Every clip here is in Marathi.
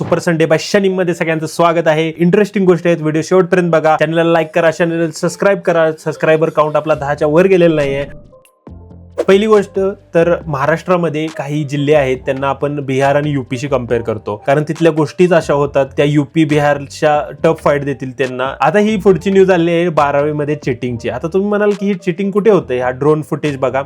सुपर संडे बाय शनिम मध्ये सगळ्यांचं स्वागत आहे. इंटरेस्टिंग गोष्टी आहेत, व्हिडिओ शेवटपर्यंत बघा. चॅनलला लाईक करा, चॅनलला सबस्क्राईब करा. सबस्क्रायबर काउंट आपला 10च्या वर गेलेला नाहीये. पहिली गोष्ट तर महाराष्ट्रामध्ये काही जिल्हे आहेत त्यांना आपण बिहार आणि युपीशी कम्पेअर करतो, कारण तिथल्या गोष्टीच अशा होतात त्या युपी बिहारच्या टफ फाईट देतील त्यांना. आता ही पुढची न्यूज आली आहे 12वी मध्ये चिटिंगची. आता तुम्ही म्हणाल की ही चिटिंग कुठे होते? हा ड्रोन फुटेज बघा.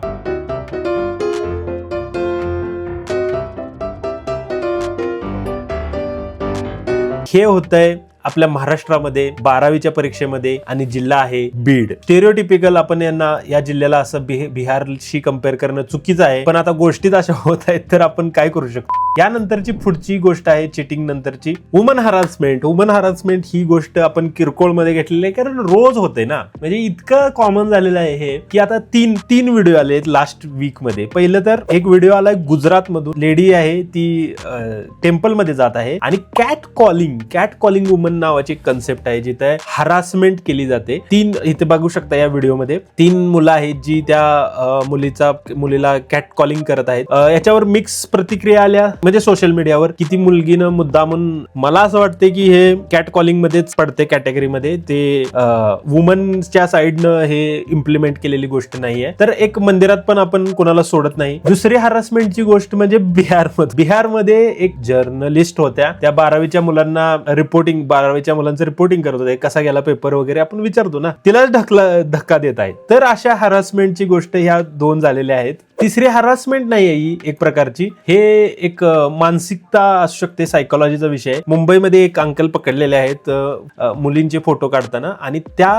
हे होतंय आपल्या महाराष्ट्रामध्ये 12वीच्या परीक्षेमध्ये आणि जिल्हा आहे बीड. स्टेरिओटिपिकल आपण यांना या जिल्ह्याला असं बिहारशी कम्पेअर करणं चुकीचं आहे, पण आता गोष्टीत अशा होत आहेत तर आपण काय करू शकतो. यानंतरची पुढची गोष्ट आहे चिटिंग नंतरची वुमन हरासमेंट. वुमन हरासमेंट ही गोष्ट आपण किरकोळमध्ये घेतलेली आहे, कारण रोज होते ना, म्हणजे इतकं कॉमन झालेलं आहे हे की आता तीन व्हिडिओ आले लास्ट वीक मध्ये. पहिलं तर एक व्हिडिओ आलाय गुजरात मधून. लेडी आहे ती टेम्पल मध्ये जात आहे आणि कॅट कॉलिंग वुमन नावाची कन्सेप्ट आहे जिथे हरासमेंट केली जाते. इथे बघू शकता या व्हिडिओमध्ये 3 मुलं आहेत जी त्या मुलीला कॅट कॉलिंग करत आहेत. याच्यावर मिक्स प्रतिक्रिया आल्या म्हणजे सोशल मीडियावर की ती मुलगीनं मुद्दामून, मला असं वाटते की हे कॅट कॉलिंग मध्येच पडते कॅटेगरीमध्ये, ते वुमनच्या साइडनं हे इम्प्लिमेंट केलेली गोष्ट नाहीये. तर एक मंदिरात पण आपण कोणाला सोडत नाही. दुसरी हरासमेंटची गोष्ट म्हणजे बिहारमध्ये एक जर्नलिस्ट होत्या, त्या 12वीच्या मुलांना बारावीच्या मुलांचं रिपोर्टिंग करत होते, कसा गेला पेपर वगैरे आपण विचारतो ना, तिलाच धक्का देत आहेत. तर अशा हरासमेंटची गोष्ट ह्या 2 झालेल्या आहेत. तिसरी हरासमेंट नाही आहे ही एक प्रकारची, हे एक मानसिकता असू शकते, सायकोलॉजीचा विषय. मुंबईमध्ये एक अंकल पकडलेले आहेत मुलींचे फोटो काढताना, आणि त्या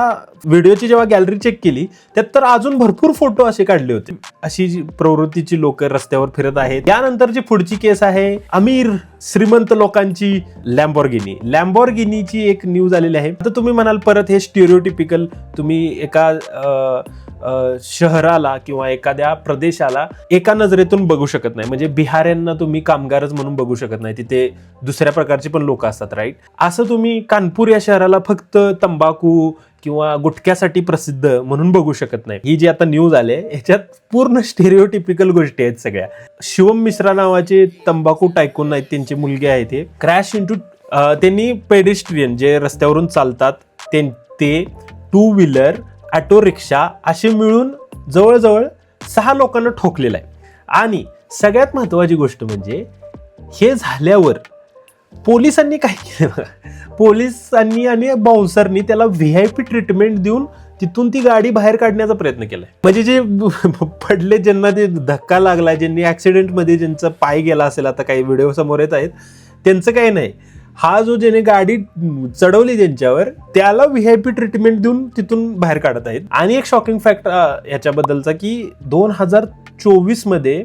व्हिडिओची जेव्हा गॅलरी चेक केली त्यात तर अजून भरपूर फोटो असे काढले होते. अशी प्रवृत्तीची लोक रस्त्यावर फिरत आहेत. त्यानंतरची पुढची केस आहे अमीर श्रीमंत लोकांची लॅम्बोर्गिनीची एक न्यूज आलेली आहे. तर तुम्ही म्हणाल परत हे स्टिरिओटिपिकल, तुम्ही एका शहराला किंवा एखाद्या प्रदेशाला एका नजरेतून बघू शकत नाही, म्हणजे बिहाऱ्यांना तुम्ही कामगारच म्हणून बघू शकत नाही, तिथे दुसऱ्या प्रकारची पण लोक असतात, राईट? असं तुम्ही कानपूर या शहराला फक्त तंबाखू किंवा गुटख्यासाठी प्रसिद्ध म्हणून बघू शकत नाही. ही जी आता न्यूज आली याच्यात पूर्ण स्टेरिओटिपिकल गोष्टी आहेत सगळ्या. शिवम मिश्रा नावाचे तंबाखू टायकून आहेत, त्यांची मुलगी आहे, ते क्रॅश इंटू, त्यांनी पेडेस्ट्रियन जे रस्त्यावरून चालतात ते 2 व्हीलर ऑटो रिक्षा असे मिळून जवळजवळ 6 लोकांना ठोकलेलं आहे. आणि सगळ्यात महत्वाची गोष्ट म्हणजे हे झाल्यावर पोलिसांनी काय केलं, पोलिसांनी आणि बाउन्सरनी त्याला व्हीआयपी ट्रीटमेंट देऊन तिथून ती गाडी बाहेर काढण्याचा प्रयत्न केलाय. म्हणजे जे पडले, ज्यांना ते धक्का लागलाय, ज्यांनी ऍक्सिडेंट मध्ये ज्यांचा पाय गेला असेल, आता काही व्हिडिओ समोर येत आहेत, त्यांचं काही नाही. हा जो ज्याने गाडी चढवली त्यांच्यावर, त्याला व्हीआयपी ट्रीटमेंट देऊन तिथून बाहेर काढत आहेत. आणि एक शॉकिंग फॅक्ट याच्याबद्दलचा की 2024 मध्ये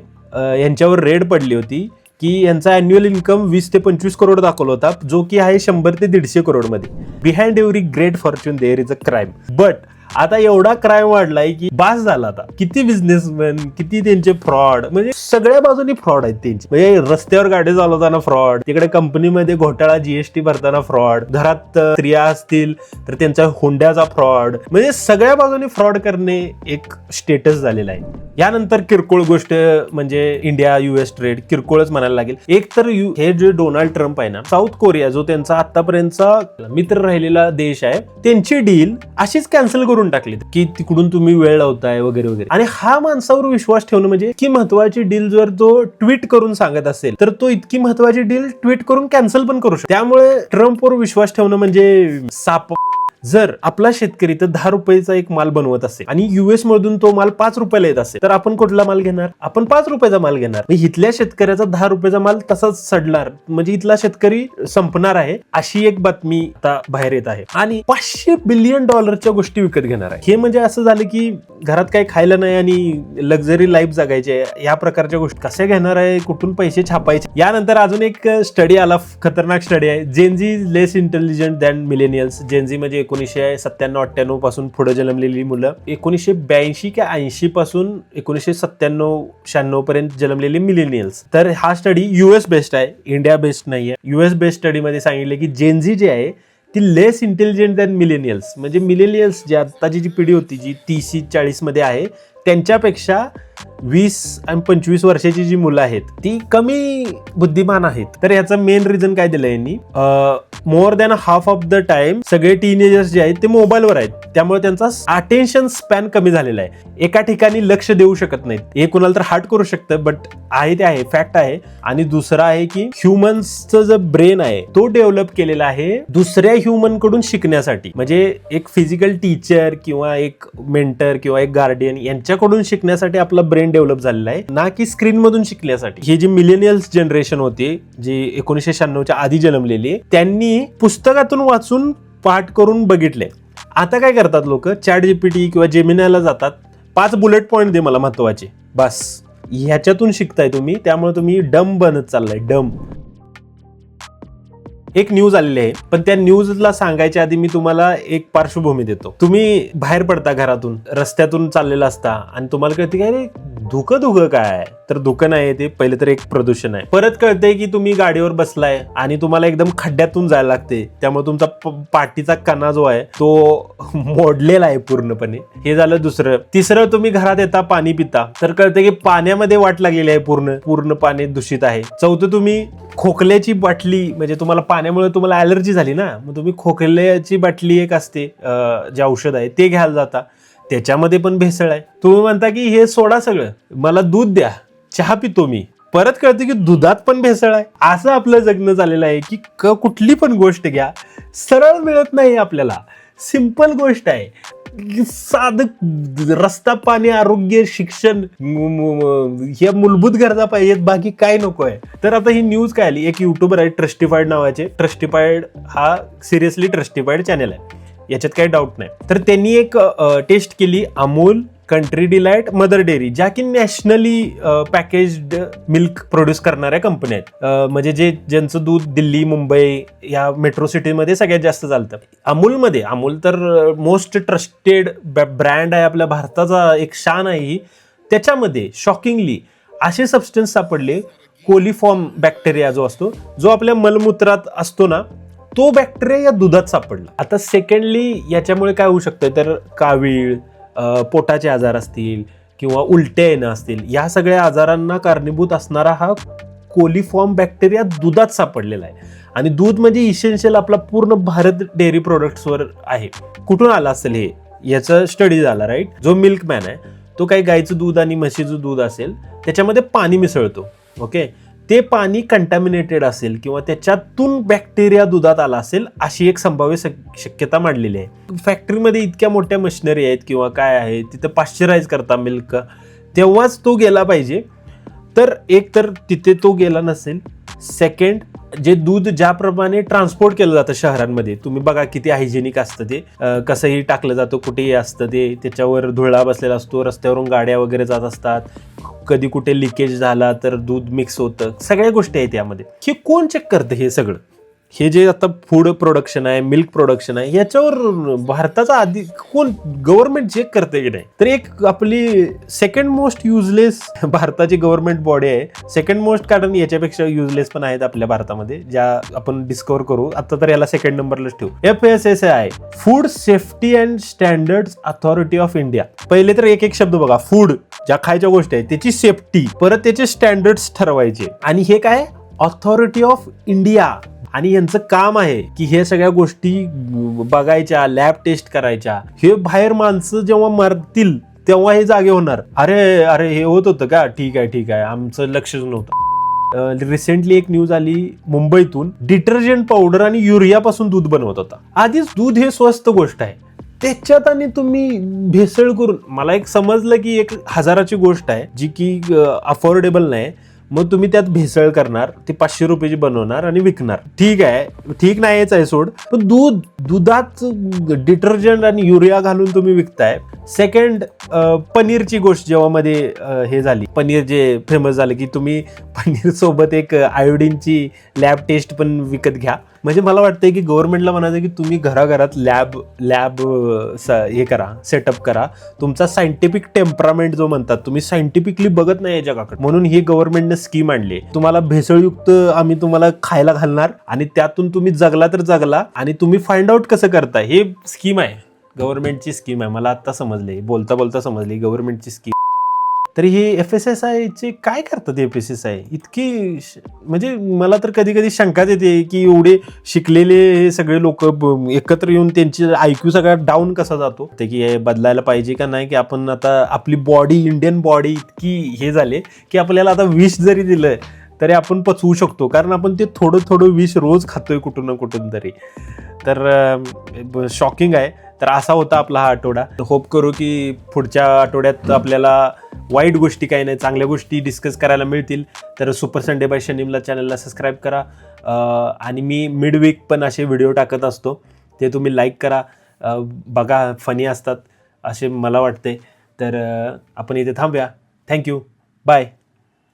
यांच्यावर रेड पडली होती की यांचा अॅन्युअल इन्कम 20 ते 25 करोड दाखवला होता, जो की आहे 100 ते 150 करोड मध्ये. Behind every great fortune there is a crime. But आता एवढा क्राईम वाढलाय की बास झाला. आता किती बिझनेसमॅन, किती त्यांचे फ्रॉड, म्हणजे सगळ्या बाजूनी फ्रॉड आहेत त्यांचे. म्हणजे रस्त्यावर गाडी चालवताना फ्रॉड, तिकडे कंपनीमध्ये घोटाळा, जीएसटी भरताना फ्रॉड, घरात स्त्रिया असतील तर त्यांचा हुंड्याचा फ्रॉड, म्हणजे सगळ्या बाजूनी फ्रॉड करणे एक स्टेटस झालेला आहे. यानंतर किरकोळ गोष्ट म्हणजे इंडिया US ट्रेड, किरकोळच म्हणायला लागेल. एक तर हे जे डोनाल्ड ट्रम्प आहे ना, साऊथ कोरिया जो त्यांचा आतापर्यंतचा मित्र राहिलेला देश आहे, त्यांची डील अशीच कॅन्सल करून टाकली की तिकडून तुम्ही वेळ लावताय वगैरे वगैरे. आणि हा माणसावर विश्वास ठेवणं म्हणजे इतकी महत्वाची डील जर तो ट्विट करून सांगत असेल तर तो इतकी महत्वाची डील ट्विट करून कॅन्सल पण करू शकतो. त्यामुळे ट्रम्पवर विश्वास ठेवणं म्हणजे साप. जर आपला शेतकरी तर 10 रुपयाचा एक माल बनवत असेल आणि US मधून तो माल 5 रुपयाला येत असेल, तर आपण कुठला माल घेणार? आपण 5 रुपयाचा माल घेणार. इथल्या शेतकऱ्याचा 10 रुपयाचा माल तसाच सडणार, म्हणजे इथला शेतकरी संपणार आहे, अशी एक बातमी आता बाहेर येत आहे. आणि $500 बिलियन गोष्टी विकत घेणार आहे. हे म्हणजे असं झालं की घरात काही खायला नाही आणि लक्झरी लाईफ जगायची, या प्रकारच्या गोष्टी कशा घेणार आहे, कुठून पैसे छापायचे. यानंतर अजून एक स्टडी आला, खतरनाक स्टडी आहे, जेनझी लेस इंटेलिजंट दॅन मिलेनियल्स. जेनझी म्हणजे 1997-98 पासून पुढे जन्मलेली मुलं, 1982 की 80 पासून 1997-96 पर्यंत जन्मलेले मिलेनियल्स. तर हा स्टडी US बेस्ड आहे, इंडिया बेस्ड नाहीये. US बेस्ड स्टडी मध्ये सांगितलं की जेनझी जे आहे ती लेस इंटेलिजंट दॅन मिलेनियल्स, म्हणजे मिलेनियल्स जी आताची जी पिढी होती जी 30-40 मध्ये आहे, त्यांच्यापेक्षा 20 आणि 25 वर्षाची जी मुलं आहेत ती कमी बुद्धिमान आहेत. तर याचं मेन रिझन काय दिलं यांनी, more than half of the time सगळे टीनेजर्स जे आहेत ते मोबाईलवर आहेत, त्यामुळे त्यांचा अटेन्शन स्पॅन कमी झालेला आहे. एका ठिकाणी लक्ष देऊ शकत नाहीत. हे कुणाला तर हार्ट करू शकतं, बट आहे ते आहे, फॅक्ट आहे. आणि दुसरा आहे की ह्युमन्सचं जो ब्रेन आहे तो डेव्हलप केलेला आहे दुसऱ्या ह्युमन कडून शिकण्यासाठी. म्हणजे एक फिजिकल टीचर किंवा एक मेंटर किंवा एक गार्डियन यांच्याकडून शिकण्यासाठी आपला ब्रेन डेव्हलप झालेला आहे, ना की स्क्रीन मधून शिकण्यासाठी. ही जी मिलेनियल्स जनरेशन होती जी 1996च्या आधी जन्मलेली, त्यांनी पुस्तकातून वाचून पाठ करून बघितले. आता काय करतात लोक, चॅट जीपीटी किंवा जेमिनायला जातात, 5 बुलेट पॉइंट दे मला महत्वाचे, बस ह्याच्यातून शिकताय तुम्ही. त्यामुळे तुम्ही डम बनत चाललाय, डम. एक न्यूज आलेली आहे, पण त्या न्यूजला सांगायच्या आधी मी तुम्हाला एक पार्श्वभूमी देतो. तुम्ही बाहेर पडता घरातून, रस्त्यातून चाललेला असता आणि तुम्हाला कळते काय रे धुकं काय, तर धुकं नाही, ते पहिले तर एक प्रदूषण आहे. परत कळतंय की तुम्ही गाडीवर बसलाय आणि तुम्हाला एकदम खड्ड्यातून जायला लागते, त्यामुळे तुमचा पाठीचा कणा जो आहे तो मोडलेला आहे पूर्णपणे. हे झालं दुसरं. तिसरं, तुम्ही घरात येता, पाणी पिता, तर कळतंय की पाण्यामध्ये वाट लागलेली आहे, पूर्ण पाणी दूषित आहे. चौथं, तुम्ही खोकल्याची बाटली, म्हणजे तुम्हाला पाण्यामुळे तुम्हाला ॲलर्जी झाली ना, मग तुम्ही खोकल्याची बाटली एक असते जे औषध आहे ते घ्यायला जाता, त्याच्यामध्ये पण भेसळ आहे. तुम्ही म्हणता की हे सोडा सगळं, मला दूध द्या, चहा पितो मी, परत कळते की दुधात पण भेसळ आहे. असं आपलं जगणं झालेलं आहे की कुठली पण गोष्ट घ्या, सरळ मिळत नाही आपल्याला. सिंपल गोष्ट आहे, साधं रस्ता, पाणी, आरोग्य, शिक्षण, ह्या मूलभूत गरजा पाहिजेत, बाकी काय नको आहे. तर आता ही न्यूज काय आली, एक युट्यूबर आहे ट्रस्टिफाईड नावाचे. ट्रस्टिफाईड हा सिरियसली ट्रस्टिफाईड चॅनल आहे, याच्यात काही डाऊट नाही. तर त्यांनी एक टेस्ट केली, Amul, country delight, mother dairy, ज्या की नॅशनली पॅकेज्ड मिल्क प्रोड्यूस करणाऱ्या कंपन्या आहेत. म्हणजे ज्यांचं दूध दिल्ली, मुंबई या मेट्रो सिटीमध्ये सगळ्यात जास्त चालतं. अमूल तर मोस्ट ट्रस्टेड ब्रँड आहे, आपल्या भारताचा एक शान आहे ही. त्याच्यामध्ये शॉकिंगली असे सबस्टन्स सापडले, कोलिफॉर्म बॅक्टेरिया जो असतो, जो आपल्या मलमूत्रात असतो ना, तो बॅक्टेरिया या दुधात सापडला. आता सेकंडली याच्यामुळे काय होऊ शकतं, तर कावीळ, पोटाचे आजार असतील किंवा उलट्या येणं असतील, या सगळ्या आजारांना कारणीभूत असणारा हा कोलिफॉर्म बॅक्टेरिया दुधात सापडलेला आहे. आणि दूध म्हणजे इसेन्शियल आपला पूर्ण भारत डेअरी प्रोडक्ट्सवर आहे. कुठून आला असेल हे, याचा स्टडी झाला, राईट. जो मिल्कमॅन आहे तो काही गाईचं दूध आणि म्हशीचं दूध असेल त्याच्यामध्ये पाणी मिसळतो, ओके. ते पाणी कंटॅमिनेटेड असेल किंवा त्याच्यातून बॅक्टेरिया दुधात आला असेल, अशी एक संभाव्य शक्यता मांडलेली आहे. फॅक्टरीमध्ये इतक्या मोठ्या मशिनरी आहेत किंवा काय आहे, तिथं पाश्चराईज करता मिल्क, तेव्हाच तो गेला पाहिजे. तर एक तर तिथे तो गेला नसेल. सेकंड, जे दूध ज्याप्रमाणे ट्रान्सपोर्ट केलं जातं शहरांमध्ये, तुम्ही बघा किती हायजेनिक असतं ते, कसंही टाकलं जातं, कुठेही असतं ते, त्याच्यावर धुळा बसलेला असतो, रस्त्यावरून गाड्या वगैरे जात असतात, कधी कुठे लिकेज झाला तर दूध मिक्स होतं, सगळ्या गोष्टी आहेत यामध्ये. हे कोण चेक करतं हे सगळं? हे जे आता फूड प्रोडक्शन आहे, मिल्क प्रोडक्शन आहे, याच्यावर भारताचा आधी कोण गव्हर्नमेंट चेक करते की नाही? तर एक आपली सेकंड मोस्ट युजलेस भारताची गव्हर्नमेंट बॉडी आहे. सेकंड मोस्ट कारण याच्यापेक्षा युजलेस पण आहेत आपल्या भारतामध्ये, ज्या आपण डिस्कवर करू. आता तर याला सेकंड नंबरलाच ठेवू. FSSAI, food safety and standards authority of India. पहिले तर एक शब्द बघा, फूड ज्या खायच्या गोष्टी आहेत त्याची सेफ्टी, परत त्याचे स्टँडर्ड्स ठरवायचे, आणि हे काय, ऑथॉरिटी ऑफ इंडिया. आणि यांचं काम आहे की हे सगळ्या गोष्टी बघायच्या, लॅब टेस्ट करायच्या. हे बाहेर माणसं जेव्हा मरतील तेव्हा हे जागे होणार, अरे हे होत होतं का, ठीक आहे, आमचं लक्षच नव्हतं. रिसेंटली एक न्यूज आली मुंबईतून, डिटर्जंट पावडर आणि युरिया पासून दूध बनवत होता. आधीच दूध हे स्वस्त गोष्ट आहे, त्याच्यात आणि तुम्ही भेसळ करून, मला एक समजलं की 1000ची गोष्ट आहे जी की अफोर्डेबल नाही, मग तुम्ही त्यात भेसळ करणार, ती 500 रुपयाची बनवणार आणि विकणार. ठीक आहे, ठीक नाहीच आहे सोड, पण दुधात डिटर्जंट आणि युरिया घालून तुम्ही विकताय. सेकंड, पनीरची गोष्ट जेव्हा मध्ये हे झाली, पनीर जे फेमस झालं की तुम्ही पनीर सोबत एक आयोडीनची लॅब टेस्ट पण विकत घ्या. म्हणजे मला वाटतंय की गव्हर्नमेंटला म्हणायचं की तुम्ही घराघरात लॅब हे करा, सेटअप करा. तुमचा सायंटिफिक टेम्परामेंट जो म्हणतात, तुम्ही सायंटिफिकली बघत नाही या जगाकडे, म्हणून ही गव्हर्नमेंटने स्कीम आणली. तुम्हाला भेसळयुक्त आम्ही तुम्हाला खायला घालणार आणि त्यातून तुम्ही जगला तर जगला, आणि तुम्ही फाइंड आउट कसं करताय, हे स्कीम आहे, गव्हर्नमेंटची स्कीम आहे. मला आता समजले, बोलता समजली, गव्हर्नमेंटची स्कीम. तर हे FSSAI चे काय करतात FSSAI इतकी म्हणजे मला तर कधी कधी शंकाच येते की एवढे शिकलेले हे सगळे लोक एकत्र येऊन त्यांची IQ सगळ्यात डाऊन कसा जातो ते की हे बदलायला पाहिजे का नाही की आपण आता आपली बॉडी इंडियन बॉडी इतकी हे झाले की आपल्याला आता विष जरी दिलं तरी आपण पचवू शकतो कारण आपण ते थोडं थोडं विष रोज खातोय कुठून ना कुठून तरी. तर शॉकिंग आहे. तर असा होता आपला हा आठवडा. होप करू की पुढच्या आठवड्यात आपल्याला वाईट गोष्टी काही नाही चांगल्या गोष्टी डिस्कस करायला मिळतील. तर सुपर संडे बाय शनीमला चॅनलला सबस्क्राईब करा आणि मी मिडवीक पण असे व्हिडिओ टाकत असतो ते तुम्ही लाईक करा बघा फनी असतात असे मला वाटते. तर आपण इथे थांबूया. Thank you bye.